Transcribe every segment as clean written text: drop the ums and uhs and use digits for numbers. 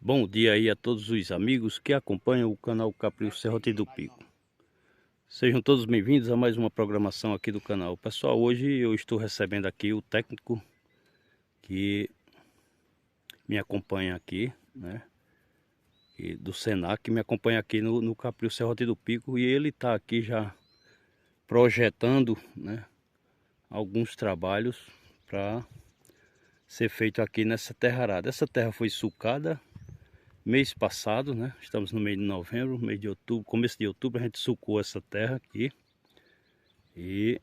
Bom dia aí a todos os amigos que acompanham o canal Caprio Serrote do Pico. Sejam todos bem-vindos a mais uma programação aqui do canal. Pessoal, hoje eu estou recebendo aqui o técnico que me acompanha aqui, né? E do Senac, que me acompanha aqui no Caprio Serrote do Pico. E ele está aqui já projetando, né, alguns trabalhos para ser feito aqui nessa terra arada. Essa terra foi sulcada mês passado, né? Estamos no mês de novembro, mês de outubro, começo de outubro a gente sulcou essa terra aqui. E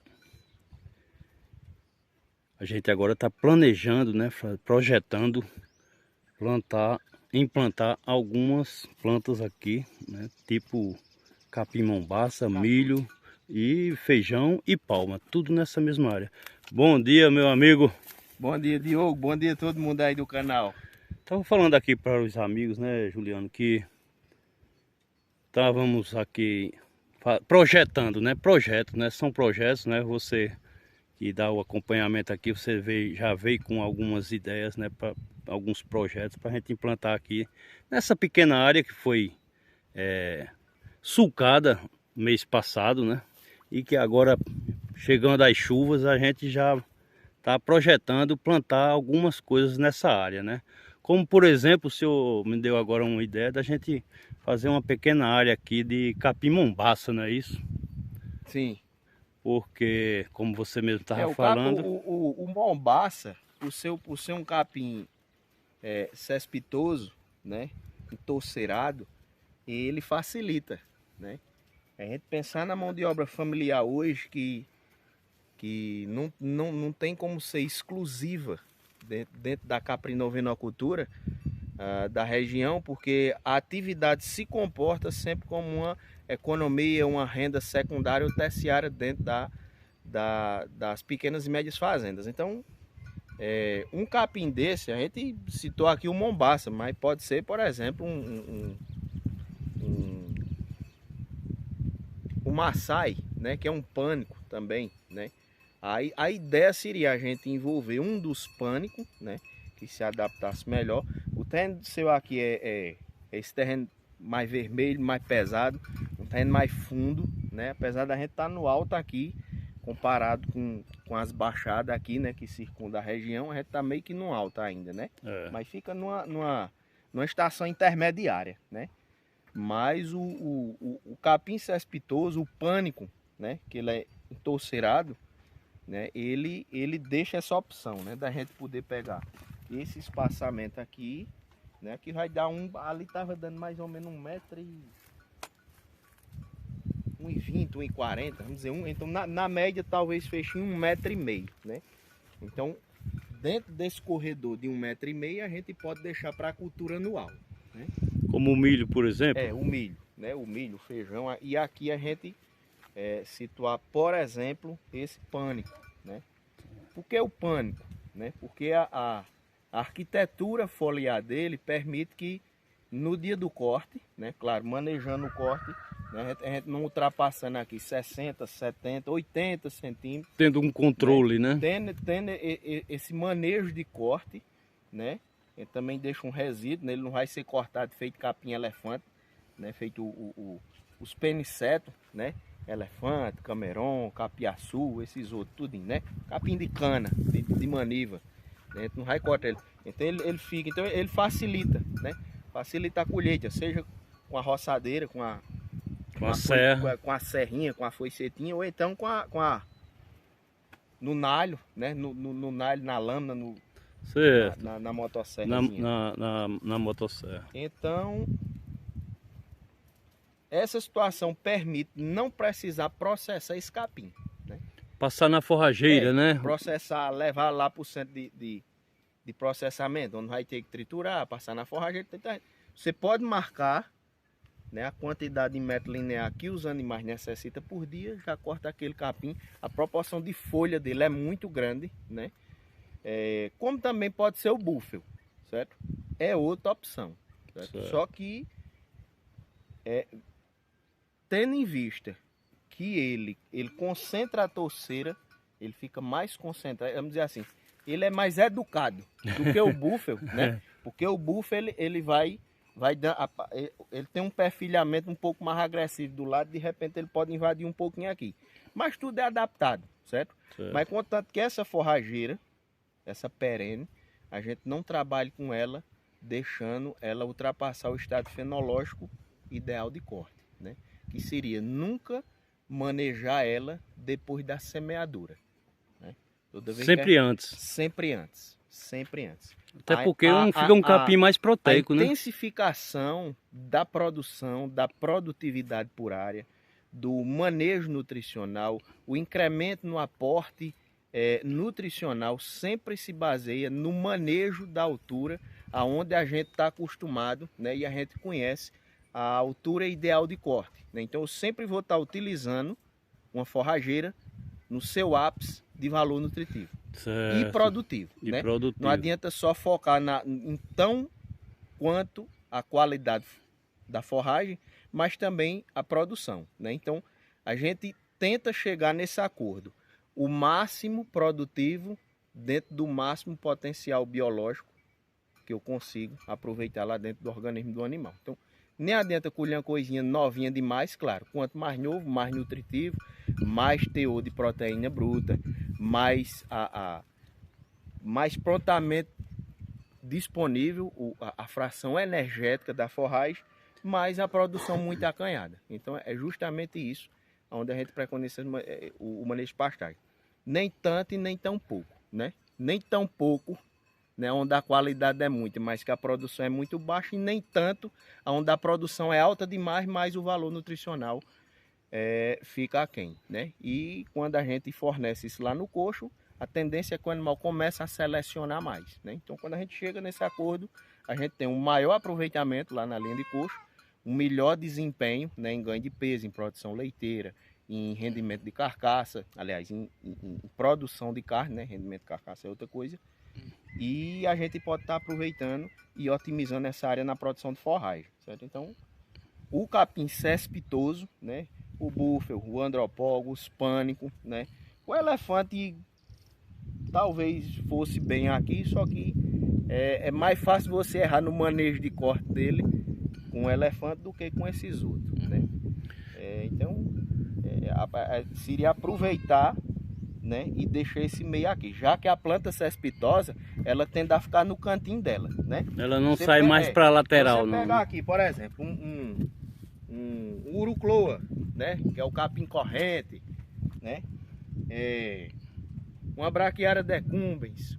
a gente agora está planejando, né? Projetando implantar algumas plantas aqui, né? Tipo capim-mombaça, milho e feijão e palma, tudo nessa mesma área. Bom dia, meu amigo. Bom dia, Diogo. Bom dia a todo mundo aí do canal. Estava falando aqui para os amigos, né, Juliano, que estávamos aqui projetando, né? Projetos, né? São projetos, né? Você que dá o acompanhamento aqui, você já veio com algumas ideias, né? Para alguns projetos para a gente implantar aqui nessa pequena área que foi sulcada mês passado, né? E que agora, chegando as chuvas, a gente já está projetando plantar algumas coisas nessa área, né? Como, por exemplo, o senhor me deu agora uma ideia da gente fazer uma pequena área aqui de capim-mombaça, não é isso? Sim. Porque, como você mesmo estava O falando... o mombaça, por ser um capim cespitoso, né? Entorceirado, ele facilita, né? A gente pensar na mão de obra familiar hoje que não tem como ser exclusiva dentro da caprinovinocultura da região, porque a atividade se comporta sempre como uma economia, uma renda secundária ou terciária dentro das pequenas e médias fazendas. Então, um capim desse, a gente citou aqui o mombaça, mas pode ser, por exemplo, um maçai, né, que é um pânico também, né? Aí a ideia seria a gente envolver um dos pânicos, né, que se adaptasse melhor. O terreno seu aqui é esse terreno mais vermelho, mais pesado, um terreno mais fundo, né? Apesar da gente estar no alto aqui, comparado com as baixadas aqui, né, que circundam a região, a gente está meio que no alto ainda, né? Mas fica numa estação intermediária, né? Mas o capim cespitoso, o pânico, né, que ele é entorceirado, né, ele deixa essa opção, né, da gente poder pegar esse espaçamento aqui, né, que vai dar ali estava dando mais ou menos 1,20 m, 1,40 m, vamos dizer, então na média talvez feche em 1,5 m, né? Então, dentro desse corredor de 1,5 m a gente pode deixar para a cultura anual, né? Como o milho, por exemplo? O milho, né? O milho, o feijão, e aqui a gente situar, por exemplo, esse pânico, né? Por que o pânico, né? Porque a arquitetura foliar dele permite que no dia do corte, né? Claro, manejando o corte, né? A gente não ultrapassando aqui 60, 70, 80 centímetros. Tendo um controle, né? Tendo esse manejo de corte, né? Ele também deixa um resíduo, né? Ele não vai ser cortado feito capim-elefante, né? Feito os penicetos, né? Elefante, cameron, capiaçu, esses outros, tudinho, né? Capim de cana, de maniva, né? Não vai cortar ele. Então ele fica, então ele facilita, né? Facilita a colheita, seja com a roçadeira, com a serra, com a serrinha, com a foicetinha, ou então no nalho, né? No nalho, na lâmina, certo. Na motosserra. Na motosserra. Então, essa situação permite não precisar processar esse capim, né? Passar na forrageira, né? Processar, levar lá para o centro de processamento, onde vai ter que triturar, passar na forrageira. Você pode marcar, né, a quantidade de metro linear que os animais necessitam por dia, já corta aquele capim. A proporção de folha dele é muito grande, né? Como também pode ser o búfalo, certo? É outra opção, certo? Só que tendo em vista que ele concentra a torceira, ele fica mais concentrado, vamos dizer assim, ele é mais educado do que o búfalo, né? Porque o búfalo ele vai ele tem um perfilhamento um pouco mais agressivo do lado, de repente ele pode invadir um pouquinho aqui. Mas tudo é adaptado, certo? Mas contanto que essa forrageira, essa perene, a gente não trabalhe com ela, deixando ela ultrapassar o estado fenológico ideal de corte, né? Que seria nunca manejar ela depois da semeadura, né? Sempre antes. Sempre antes. Sempre antes. Até porque fica um capim mais proteico, né? A né? intensificação da produção, da produtividade por área, do manejo nutricional, o incremento no aporte nutricional sempre se baseia no manejo da altura, aonde a gente está acostumado, né? E a gente conhece a altura ideal de corte, né? Então eu sempre vou estar utilizando uma forrageira no seu ápice de valor nutritivo. Certo. E produtivo, né? Não adianta só focar em tão quanto a qualidade da forragem, mas também a produção, né? Então a gente tenta chegar nesse acordo, o máximo produtivo dentro do máximo potencial biológico que eu consigo aproveitar lá dentro do organismo do animal. Então nem adianta colher uma coisinha novinha demais, claro. Quanto mais novo, mais nutritivo, mais teor de proteína bruta, mais prontamente disponível a fração energética da forragem, mais a produção muito acanhada. Então é justamente isso onde a gente preconiza o manejo de pastagem. Nem tanto e nem tão pouco, né? Nem tão pouco, né, onde a qualidade é muito, mas que a produção é muito baixa, e nem tanto onde a produção é alta demais, mas o valor nutricional fica aquém, né? E quando a gente fornece isso lá no coxo, a tendência é que o animal comece a selecionar mais, né? Então quando a gente chega nesse acordo, a gente tem um maior aproveitamento lá na linha de coxo, um melhor desempenho, né, em ganho de peso, em produção leiteira, em rendimento de carcaça, aliás, em produção de carne, né? Rendimento de carcaça é outra coisa. E a gente pode estar aproveitando e otimizando essa área na produção de forragem, certo? Então, o capim cespitoso, né? O búfalo, o andropólogo, os pânico, né? O elefante talvez fosse bem aqui, só que é mais fácil você errar no manejo de corte dele com o elefante do que com esses outros, né? Então, seria aproveitar, né, e deixar esse meio aqui, já que a planta cespitosa, ela tende a ficar no cantinho dela, né? Ela não sai mais para lateral, não. Você pegar aqui, por exemplo, um urucloa, né, que é o capim corrente, né? Uma braquiária decumbens,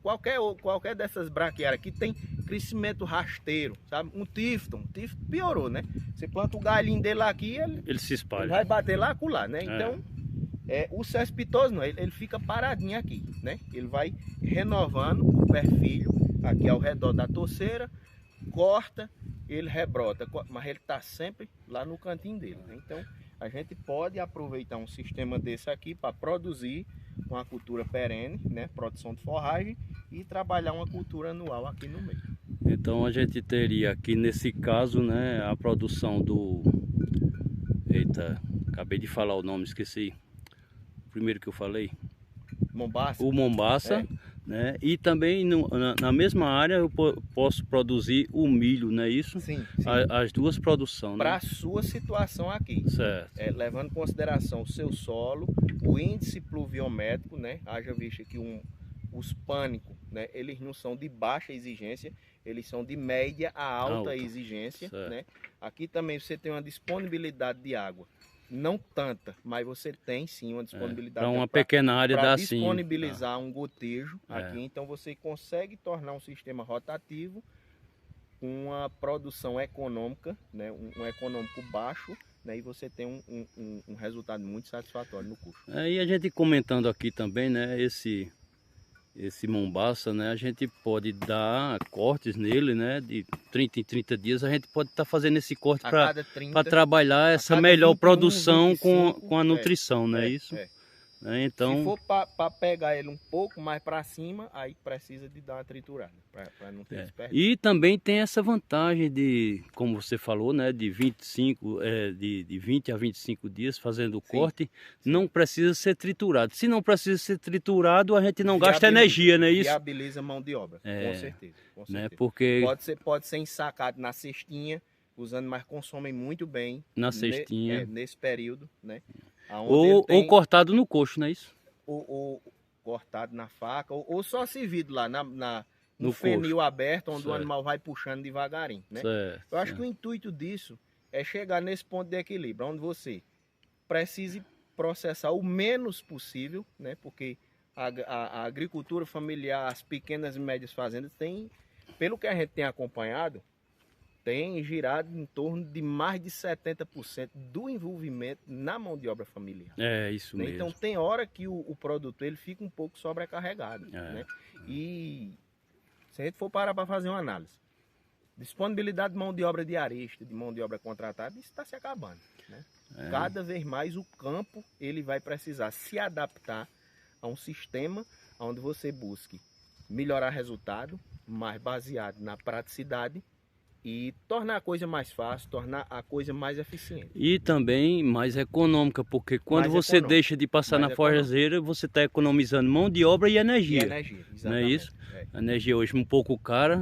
qualquer dessas braquiárias que tem crescimento rasteiro, sabe? Um tifton piorou, né? Você planta o galinho dele aqui, ele se espalha. Ele vai bater lá com lá, né? Então, o cespitoso não, ele fica paradinho aqui, né? Ele vai renovando o perfil aqui ao redor da torceira, corta, ele rebrota, mas ele está sempre lá no cantinho dele, né? Então a gente pode aproveitar um sistema desse aqui para produzir uma cultura perene, né? Produção de forragem, e trabalhar uma cultura anual aqui no meio. Então a gente teria aqui nesse caso, né, a produção do... Eita, acabei de falar o nome, esqueci. Primeiro que eu falei, Mombaça. O Mombaça, né? E também na mesma área eu posso produzir o milho, não é isso? Sim. As duas produções, né? Para a sua situação aqui. Certo. Levando em consideração o seu solo, o índice pluviométrico, né? Haja visto que os pânicos, né? Eles não são de baixa exigência, eles são de média a alta exigência, né? Aqui também você tem uma disponibilidade de água. Não tanta, mas você tem sim uma disponibilidade. Para uma pequena área dá sim. Para disponibilizar um gotejo aqui, então você consegue tornar um sistema rotativo com uma produção econômica, né? Um econômico baixo, né? E você tem um resultado muito satisfatório no custo. E a gente comentando aqui também, né? Esse Mombaça, né? A gente pode dar cortes nele, né? De 30 em 30 dias a gente pode estar fazendo esse corte para trabalhar essa melhor 21, produção 25, com a nutrição, não é isso? né? Então, se for para pegar ele um pouco mais para cima, aí precisa de dar uma triturada, para não ter desperdício. E também tem essa vantagem de, como você falou, né, de 25, de 20 a 25 dias fazendo o corte, não precisa ser triturado. Se não precisa ser triturado, a gente não gasta energia, não é isso? Viabiliza mão de obra, com certeza. Com certeza. Né, porque pode ser ensacado na cestinha, os animais consomem muito bem na cestinha. Nesse período, né? Ou cortado no coxo, não é isso? Ou cortado na faca, ou só servido lá no coxo. fenil aberto, onde o animal vai puxando devagarinho, né? Certo, eu acho que o intuito disso é chegar nesse ponto de equilíbrio, onde você precise processar o menos possível, né? Porque a agricultura familiar, as pequenas e médias fazendas tem, pelo que a gente tem acompanhado, tem girado em torno de mais de 70% do envolvimento na mão de obra familiar. É, isso mesmo. Então tem hora que o produtor ele fica um pouco sobrecarregado. Né? E se a gente for parar para fazer uma análise, disponibilidade de mão de obra diarista, de mão de obra contratada, isso está se acabando. Né? Cada vez mais o campo ele vai precisar se adaptar a um sistema onde você busque melhorar resultado, mais baseado na praticidade, e tornar a coisa mais fácil, tornar a coisa mais eficiente. E também mais econômica, porque quando você deixa de passar na forjazeira, você está economizando mão de obra e energia. Exatamente. Não é isso? A energia hoje é um pouco cara,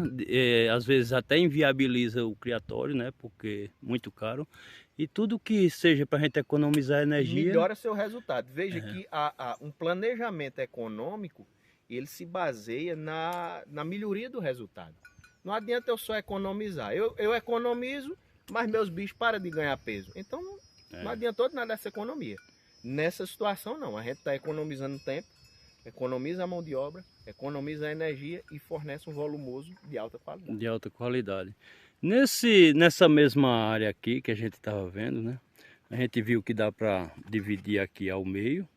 às vezes até inviabiliza o criatório, né? Porque é muito caro. E tudo que seja para a gente economizar energia... melhora seu resultado. Veja que um planejamento econômico, ele se baseia na melhoria do resultado. Não adianta eu só economizar. Eu economizo, mas meus bichos param de ganhar peso. Então não adiantou nada dessa economia. Nessa situação não. A gente está economizando tempo, economiza a mão de obra, economiza a energia e fornece um volumoso de alta qualidade. De alta qualidade. Nessa mesma área aqui que a gente estava vendo, né? A gente viu que dá para dividir aqui ao meio.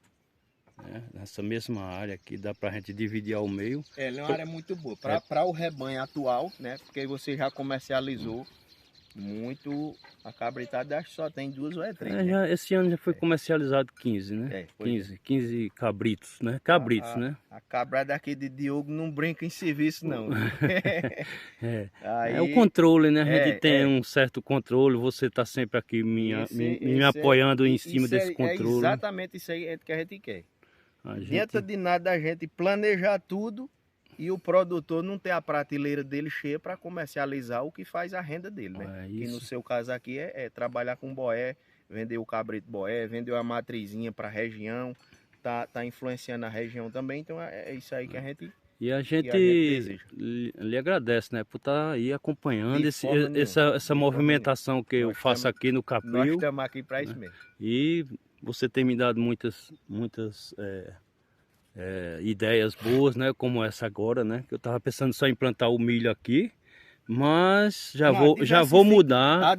Nessa mesma área aqui dá para a gente dividir ao meio. Ela é uma área muito boa para o rebanho atual, né? Porque você já comercializou muito a cabritada, acho que só tem 2 ou 3. Né? Esse ano já foi comercializado 15, né? 15 cabritos, né? Cabritos, né? A cabrada aqui de Diogo não brinca em serviço, não. É o controle, né? A gente tem um certo controle, você está sempre aqui me apoiando em cima desse controle. É exatamente isso aí que a gente quer. Adianta de nada a gente planejar tudo e o produtor não ter a prateleira dele cheia para comercializar o que faz a renda dele, né? Que no seu caso aqui é trabalhar com boé, vender o cabrito boé, vender uma matrizinha para a região, tá influenciando a região também, então é isso aí que a gente... E a gente lhe agradece, né, por estar aí acompanhando essa movimentação que eu faço aqui no Capril. Nós estamos aqui para isso mesmo. E você tem me dado muitas ideias boas, né, como essa agora, né, que eu estava pensando só em plantar o milho aqui, mas já vou mudar.